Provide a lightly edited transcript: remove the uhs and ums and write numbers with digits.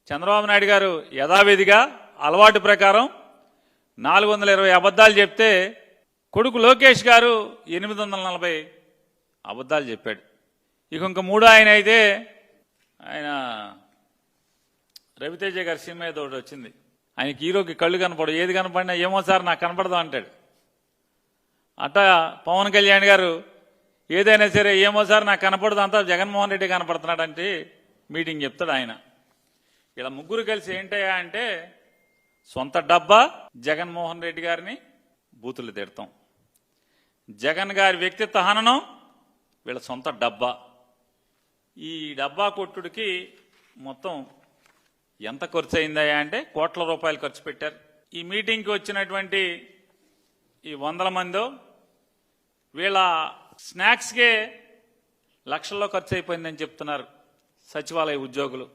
చంద్రబాబు నాయుడు గారు యథావిధిగా అలవాటు ప్రకారం 420 అబద్ధాలు చెప్తే కొడుకు లోకేష్ గారు 840 అబద్ధాలు చెప్పాడు. ఇంక మూడో ఆయన అయితే ఆయన రవితేజ గారి సినిమా ఏదో ఒకటి వచ్చింది. ఆయనకి హీరోకి కళ్ళు కనపడు, ఏది కనపడినా ఏమో సార్ నాకు కనపడదు అంటాడు. అట్టా పవన్ కళ్యాణ్ గారు ఏదైనా సరే ఏమో సార్ నాకు కనపడదు, అంతా జగన్మోహన్ రెడ్డి కనపడుతున్నాడంటే మీటింగ్ చెప్తాడు ఆయన. ఇలా ముగ్గురు కలిసి ఏంటయ్యా అంటే సొంత డబ్బా జగన్మోహన్ రెడ్డి గారిని బూతులు తిడతాం, జగన్ గారి వ్యక్తిత్వ హననం వీళ్ళ సొంత డబ్బా. ఈ డబ్బా కొట్టుడికి మొత్తం ఎంత ఖర్చు అయిందయ్యా అంటే కోట్ల రూపాయలు ఖర్చు పెట్టారు. ఈ మీటింగ్కి వచ్చినటువంటి ఈ 100 మందో వీళ్ళ స్నాక్స్కే లక్షల్లో ఖర్చు అయిపోయిందని చెప్తున్నారు సచివాలయ ఉద్యోగులు.